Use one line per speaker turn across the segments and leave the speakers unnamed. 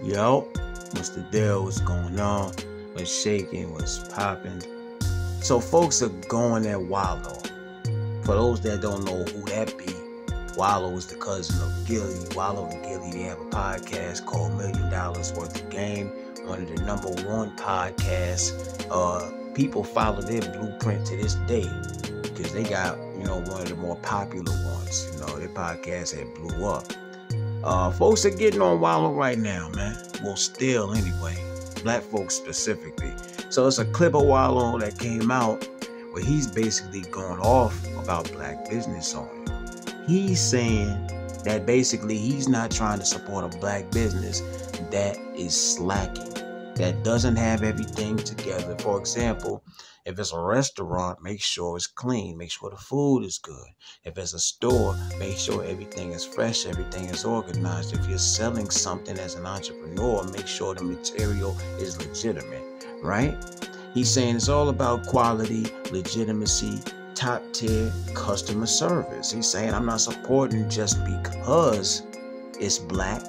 Yo, what's the deal? What's going on? What's shaking? What's popping? So folks are going at Wallo. For those that don't know who that be, Wallo is the cousin of Gilly. Wallo and Gilly, they have a podcast called $1 Million Worth of Game. One of the #1 podcasts. People follow their blueprint to this day because they got, one of the more popular ones. Their podcast had blew up. Folks are getting on Wallo right now, man. Well, still anyway. Black folks specifically. So it's a clip of Wallo that came out where he's basically going off about black business owners. He's saying that basically he's not trying to support a black business that is slacking, that doesn't have everything together. For example, if it's a restaurant, make sure it's clean. Make sure the food is good. If it's a store, make sure everything is fresh, everything is organized. If you're selling something as an entrepreneur, make sure the material is legitimate, right? He's saying it's all about quality, legitimacy, top tier customer service. He's saying I'm not supporting just because it's black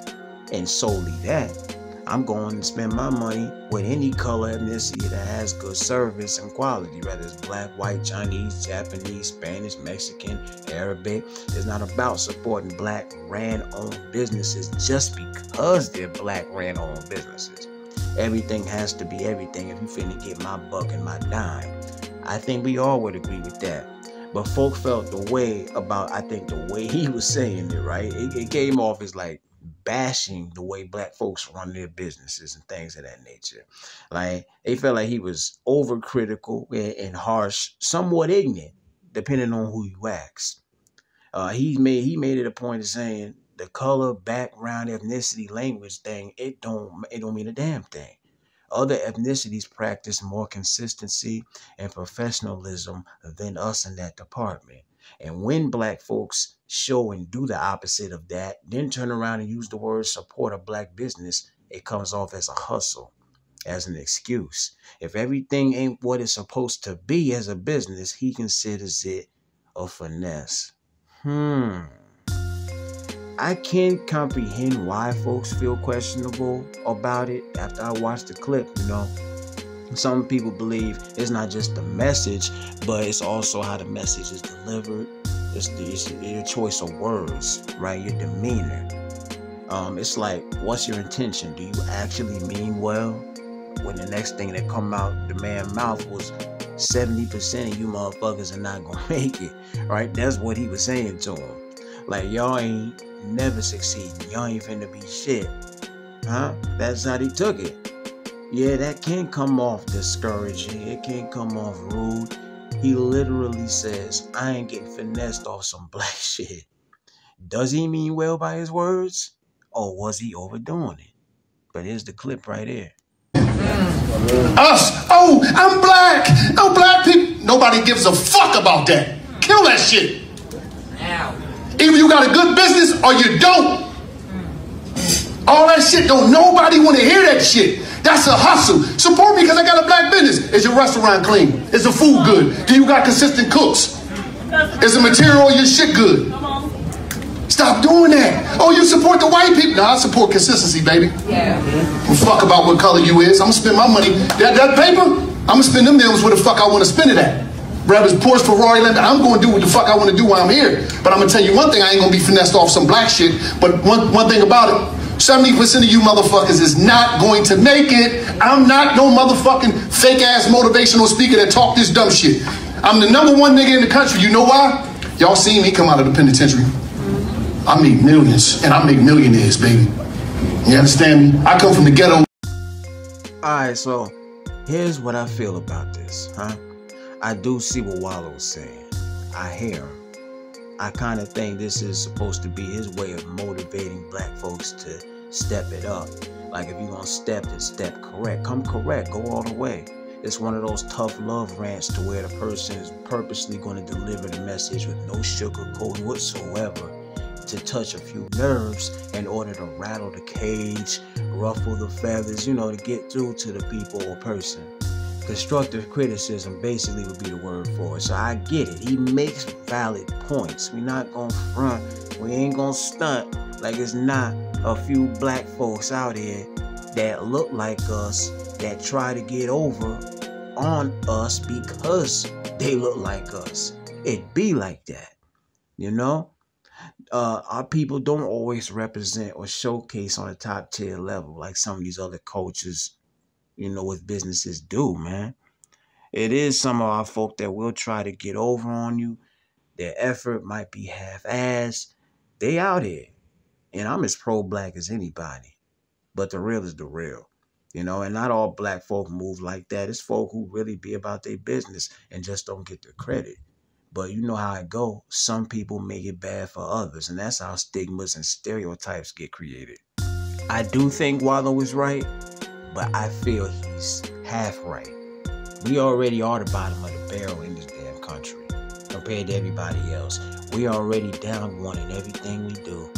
and solely that. I'm going to spend my money with any color ethnicity that has good service and quality, whether it's black, white, Chinese, Japanese, Spanish, Mexican, Arabic. It's not about supporting black ran-owned businesses just because they're black ran-owned businesses. Everything has to be everything if you finna get my buck and my dime. I think we all would agree with that. But folk felt the way about, I think the way he was saying it, right? It came off as like bashing the way black folks run their businesses and things of that nature. Like, they felt like he was overcritical and harsh, somewhat ignorant, depending on who you ask. He made it a point of saying the color, background, ethnicity, language thing, it don't mean a damn thing. Other ethnicities practice more consistency and professionalism than us in that department. And when black folks show and do the opposite of that, then turn around and use the word support a black business, it comes off as a hustle, as an excuse. If everything ain't what it's supposed to be as a business, he considers it a finesse. I can't comprehend why folks feel questionable about it after I watched the clip, Some people believe it's not just the message, but it's also how the message is delivered. It's your choice of words, right? Your demeanor. It's like, what's your intention? Do you actually mean well? When the next thing that come out the man's mouth was 70% of you motherfuckers are not gonna make it, right? That's what he was saying to him. Like, y'all ain't never succeeding. Y'all ain't finna be shit. Huh? That's how he took it. Yeah, that can come off discouraging. It can come off rude. He literally says, I ain't getting finessed off some black shit. Does he mean well by his words? Or was he overdoing it? But here's the clip right here.
Us. Oh, I'm black. No black people. Nobody gives a fuck about that. Kill that shit. Either you got a good business or you don't. All that shit, don't nobody want to hear that shit. That's a hustle. Support me because I got a black business. Is your restaurant clean? Is the food good? Do you got consistent cooks? Is the material of your shit good? Stop doing that. Oh, you support the white people? No, I support consistency, baby. Yeah. Fuck about what color you is. I'm gonna spend my money. That paper, I'm gonna spend them millions where the fuck I want to spend it at. Whether it's Porsche, Ferrari, I'm going to do what the fuck I want to do while I'm here. But I'm going to tell you one thing, I ain't going to be finessed off some black shit. But one thing about it, 70% of you motherfuckers is not going to make it. I'm not no motherfucking fake-ass motivational speaker that talk this dumb shit. I'm the #1 nigga in the country. You know why? Y'all seen me come out of the penitentiary. I make millions, and I make millionaires, baby. You understand me? I come from the ghetto.
Alright, so here's what I feel about this, huh? I do see what Wallo's saying. I hear him. I kind of think this is supposed to be his way of motivating black folks to step it up. Like, if you're going to step, then step correct. Come correct. Go all the way. It's one of those tough love rants to where the person is purposely going to deliver the message with no sugarcoat whatsoever to touch a few nerves in order to rattle the cage, ruffle the feathers, to get through to the people or person. Constructive criticism basically would be the word for it. So I get it. He makes valid points. We're not going to front. We ain't going to stunt. Like, it's not a few black folks out here that look like us that try to get over on us because they look like us. It be like that, you know? Our people don't always represent or showcase on a top tier level like some of these other cultures, with businesses do, man. It is some of our folk that will try to get over on you. Their effort might be half-assed. They out here. And I'm as pro-black as anybody. But the real is the real. And not all black folk move like that. It's folk who really be about their business and just don't get the credit. But you know how it go. Some people make it bad for others. And that's how stigmas and stereotypes get created. I do think Wallo is right, but I feel he's half right. We already are the bottom of the barrel in this damn country compared to everybody else. We already down one in everything we do.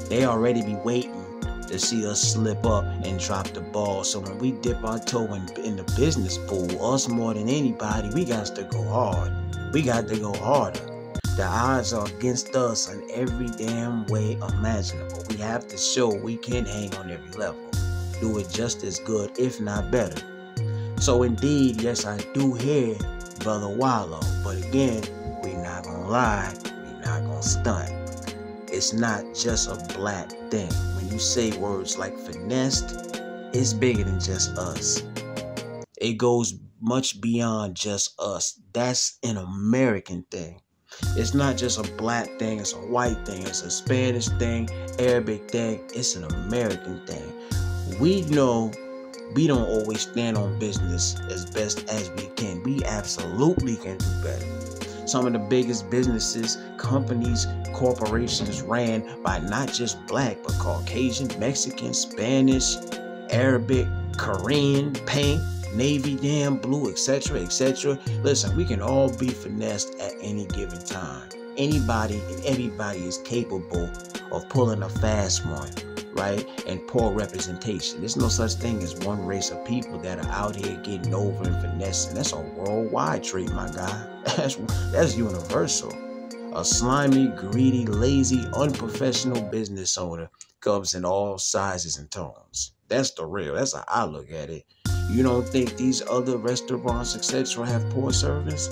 They already be waiting to see us slip up and drop the ball. So when we dip our toe in the business pool, us more than anybody, we got to go hard. We got to go harder. The odds are against us in every damn way imaginable. We have to show we can hang on every level. Do it just as good, if not better. So indeed, yes, I do hear Brother Wallo. But again, we not gonna lie, we not gonna stunt. It's not just a black thing. When you say words like finessed, it's bigger than just us. It goes much beyond just us. That's an American thing. It's not just a black thing, it's a white thing, it's a Spanish thing, Arabic thing, it's an American thing. We know we don't always stand on business as best as we can. We absolutely can do better. Some of the biggest businesses, companies, corporations ran by not just black, but Caucasian, Mexican, Spanish, Arabic, Korean, pink, navy, damn blue, etc., etc. Listen, we can all be finessed at any given time. Anybody and everybody is capable of pulling a fast one, right? And poor representation. There's no such thing as one race of people that are out here getting over and finessing. That's a worldwide trait, my guy. That's universal. A slimy, greedy, lazy, unprofessional business owner comes in all sizes and tones. That's the real. That's how I look at it. You don't think these other restaurants, etc., have poor service?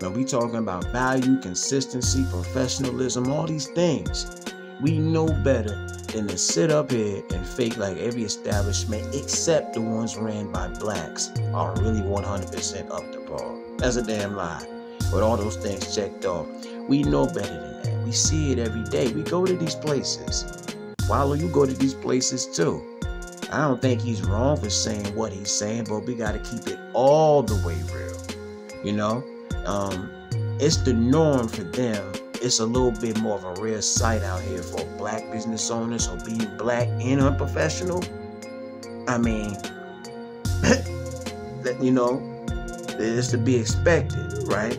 When we talking about value, consistency, professionalism, all these things, we know better than to sit up here and fake like every establishment except the ones ran by blacks are really 100% up to par. That's a damn lie. With all those things checked off, we know better than that. We see it every day. We go to these places. Wallo, you go to these places too. I don't think he's wrong for saying what he's saying, but we got to keep it all the way real. It's the norm for them. It's a little bit more of a rare sight out here for black business owners or being black and unprofessional. I mean, it's to be expected, right?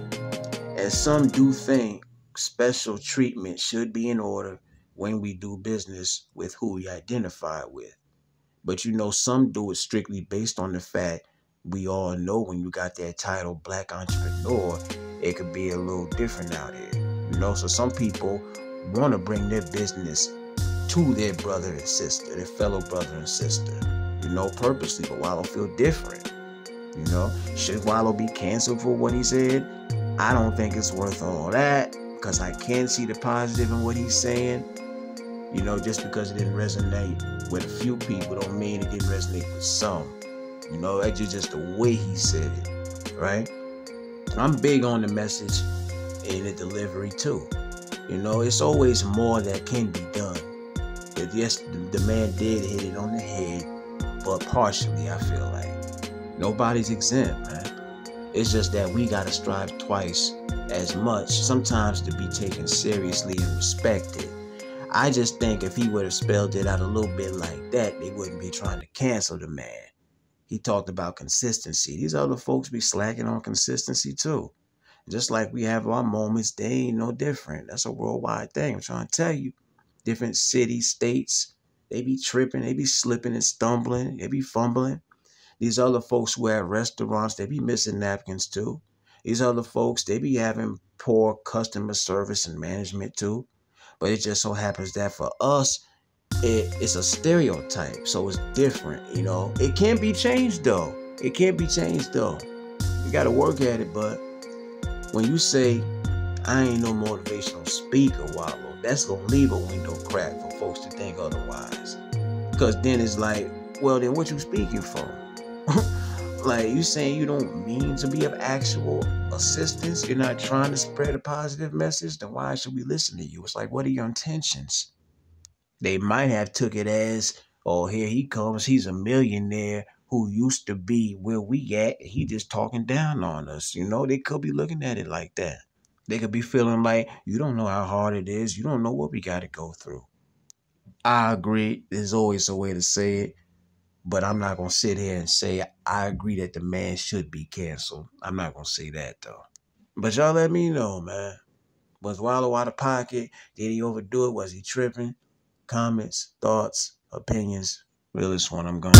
And some do think special treatment should be in order when we do business with who we identify with. But some do it strictly based on the fact we all know when you got that title black entrepreneur, it could be a little different out here. So some people want to bring their business to their brother and sister, their fellow brother and sister, purposely. But Wallo feel different. Should Wallo be canceled for what he said? I don't think it's worth all that, because I can see the positive in what he's saying. Just because it didn't resonate with a few people don't mean it didn't resonate with some. That's just the way he said it, right? I'm big on the message and the delivery too. It's always more that can be done. But yes, the man did hit it on the head, but partially, I feel like. Nobody's exempt, man. It's just that we gotta strive twice as much, sometimes to be taken seriously and respected. I just think if he would have spelled it out a little bit like that, they wouldn't be trying to cancel the man. He talked about consistency. These other folks be slacking on consistency too. Just like we have our moments, they ain't no different. That's a worldwide thing. I'm trying to tell you. Different cities, states, they be tripping, they be slipping and stumbling, they be fumbling. These other folks who have restaurants, they be missing napkins too. These other folks, they be having poor customer service and management too. But it just so happens that for us, it's a stereotype, so it's different, you know. It can't be changed though. It can't be changed though. You gotta work at it, but when you say, I ain't no motivational speaker, Wallo, that's gonna leave a window crack for folks to think otherwise. Because then it's like, well, then what you speaking for? Like, you saying you don't mean to be of actual assistance? You're not trying to spread a positive message? Then why should we listen to you? It's like, what are your intentions? They might have took it as, oh, here he comes. He's a millionaire who used to be where we at. He just talking down on us. You know, they could be looking at it like that. They could be feeling like, you don't know how hard it is. You don't know what we got to go through. I agree. There's always a way to say it. But I'm not going to sit here and say I agree that the man should be canceled. I'm not going to say that, though. But y'all let me know, man. Was Wallo out of pocket? Did he overdo it? Was he tripping? Comments, thoughts, opinions. Realest one, I'm gone.